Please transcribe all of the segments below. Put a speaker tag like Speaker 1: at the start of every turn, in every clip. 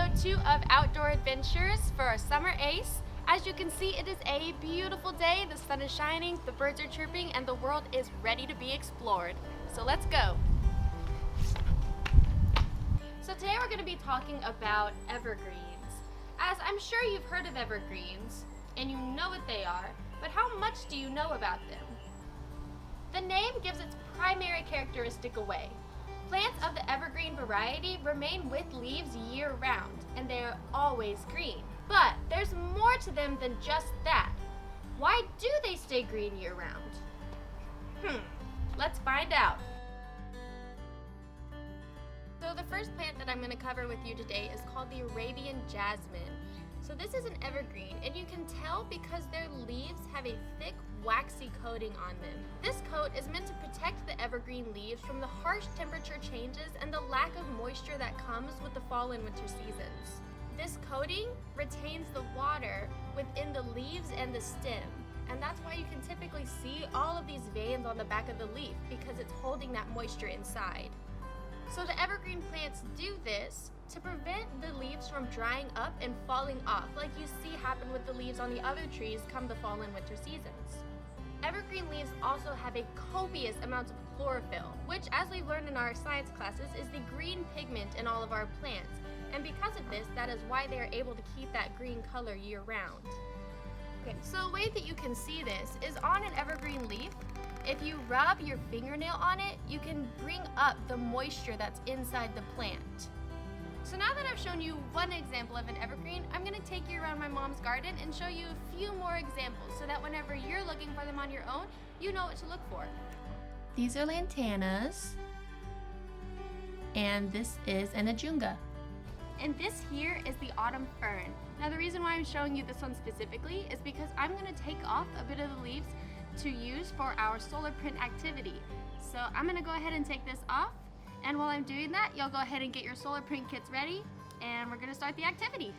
Speaker 1: episode 2 of Outdoor Adventures for our summer ace. As you can see, it is a beautiful day. The sun is shining, the birds are chirping, and the world is ready to be explored. So let's go. So today we're going to be talking about evergreens. As I'm sure you've heard of evergreens, and you know what they are, but how much do you know about them? The name gives its primary characteristic away. Plants of the evergreen variety remain with leaves year-round, and they are always green. But there's more to them than just that. Why do they stay green year-round? Let's find out. So the first plant that I'm going to cover with you today is called the Arabian jasmine. So this is an evergreen, and you can tell because their leaves have a thick, waxy coating on them. This coat is meant to protect the evergreen leaves from the harsh temperature changes and the lack of moisture that comes with the fall and winter seasons. This coating retains the water within the leaves and the stem, and that's why you can typically see all of these veins on the back of the leaf, because it's holding that moisture inside. So the evergreen plants do this to prevent the leaves from drying up and falling off, like you see happen with the leaves on the other trees come the fall and winter seasons. Evergreen leaves also have a copious amount of chlorophyll, which, as we've learned in our science classes, is the green pigment in all of our plants. And because of this, that is why they are able to keep that green color year-round. Okay, so a way that you can see this is on an evergreen leaf. If you rub your fingernail on it, you can bring up the moisture that's inside the plant. So now that I've shown you one example of an evergreen, I'm going to take you around my mom's garden and show you a few more examples so that whenever you're looking for them on your own, you know what to look for. These are lantanas, and this is an ajunga. And this here is the autumn fern. Now the reason why I'm showing you this one specifically is because I'm going to take off a bit of the leaves to use for our solar print activity. So I'm going to go ahead and take this off. And while I'm doing that, you'll go ahead and get your solar print kits ready, and we're going to start the activity.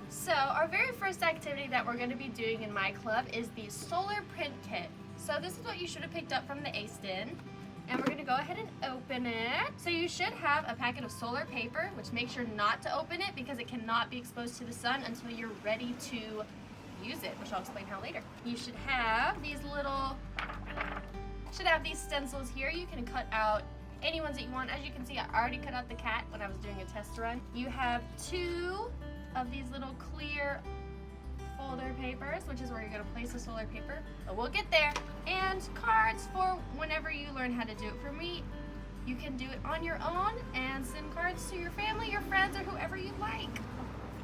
Speaker 1: So our very first activity that we're going to be doing in my club is the solar print kit. So this is what you should have picked up from the Ace Den. And we're going to go ahead and open it. So you should have a packet of solar paper, which make sure not to open it because it cannot be exposed to the sun until you're ready to use it, which I'll explain how later. You should have these stencils here. You can cut out any ones that you want. As you can see, I already cut out the cat when I was doing a test run. You have 2 of these little clear folder papers, which is where you're going to place the solar paper, but we'll get there. And cards for whenever you learn how to do it. For me, you can do it on your own and send cards to your family, your friends, or whoever you like.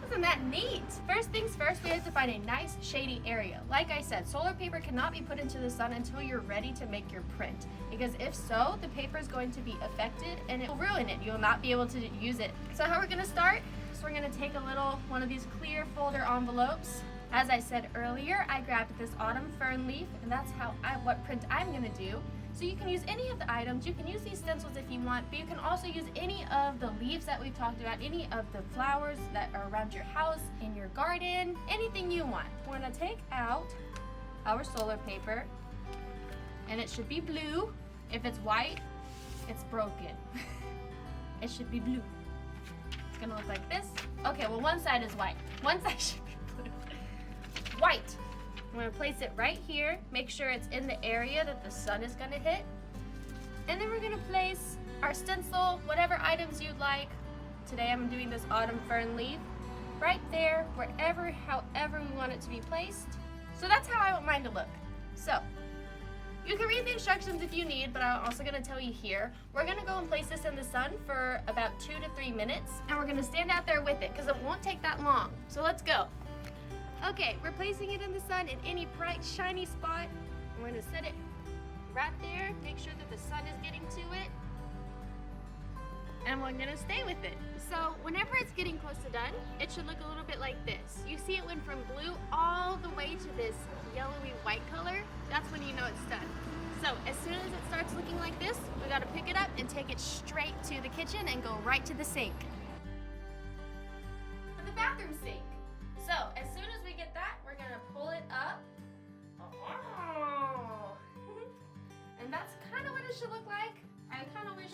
Speaker 1: Isn't that neat? First things first, we have to find a nice shady area. Like I said, solar paper cannot be put into the sun until you're ready to make your print, because if so, the paper is going to be affected and it will ruin it. You'll not be able to use it. So how we're going to start? So we're going to take one of these clear folder envelopes. As I said earlier, I grabbed this autumn fern leaf, and that's what print I'm going to do. So you can use any of the items. You can use these stencils if you want, but you can also use any of the leaves that we've talked about, any of the flowers that are around your house, in your garden, anything you want. We're going to take out our solar paper, and it should be blue. If it's white, it's broken. It should be blue. It's going to look like this. Okay, well, one side is white. One side should be blue. White. I'm going to place it right here. Make sure it's in the area that the sun is going to hit. And then we're going to place our stencil, whatever items you'd like. Today I'm doing this autumn fern leaf. Right there, however we want it to be placed. So that's how I want mine to look. So, you can read the instructions if you need, but I'm also going to tell you here. We're going to go and place this in the sun for about 2 to 3 minutes. And we're going to stand out there with it because it won't take that long. So let's go. Okay, we're placing it in the sun in any bright, shiny spot. We're going to set it right there. Make sure that the sun is getting to it. And we're going to stay with it. So whenever it's getting close to done, it should look a little bit like this. You see it went from blue all the way to this yellowy white color. That's when you know it's done. So as soon as it starts looking like this, we got to pick it up and take it straight to the kitchen and go right to the sink. The bathroom sink. So as soon as we get that, we're going to pull it up. Oh. And that's kind of what it should look like. I kind of wish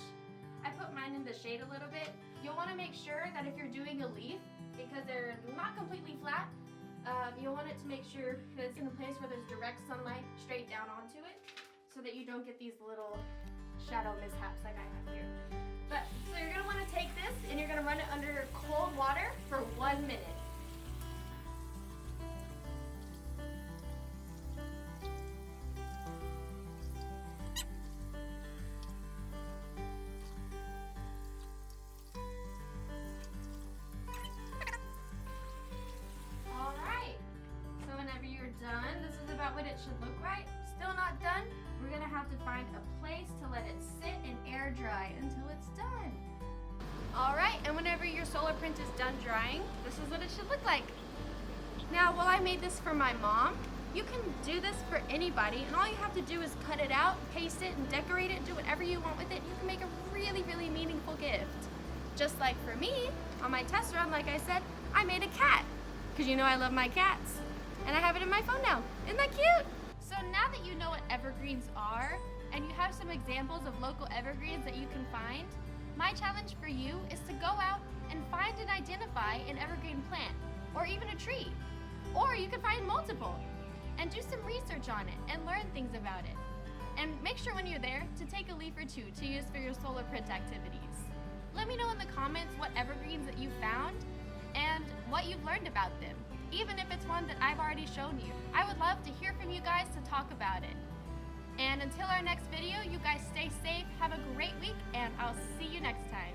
Speaker 1: I put mine in the shade a little bit. you'll want to make sure that if you're doing a leaf, because they're not completely flat, you'll want it to make sure that it's in a place where there's direct sunlight straight down onto it, so that you don't get these little shadow mishaps like I have here. But so you're going to want to take this and you're going to run it under cold water for 1 minute. Done. This is about what it should look like. Still not done. We're gonna have to find a place to let it sit and air dry until it's done. All right, and whenever your solar print is done drying, this is what it should look like. Now, while I made this for my mom, you can do this for anybody, and all you have to do is cut it out, paste it, and decorate it, do whatever you want with it. You can make a really, really meaningful gift. Just like for me, on my test run, like I said, I made a cat, because you know I love my cats. And I have it in my phone now. Isn't that cute? So now that you know what evergreens are, and you have some examples of local evergreens that you can find, my challenge for you is to go out and find and identify an evergreen plant, or even a tree. Or you can find multiple, and do some research on it, and learn things about it. And make sure when you're there to take a leaf or two to use for your solar print activities. Let me know in the comments what evergreens that you found, and what you've learned about them. Even if it's one that I've already shown you. I would love to hear from you guys to talk about it. And until our next video, you guys stay safe, have a great week, and I'll see you next time.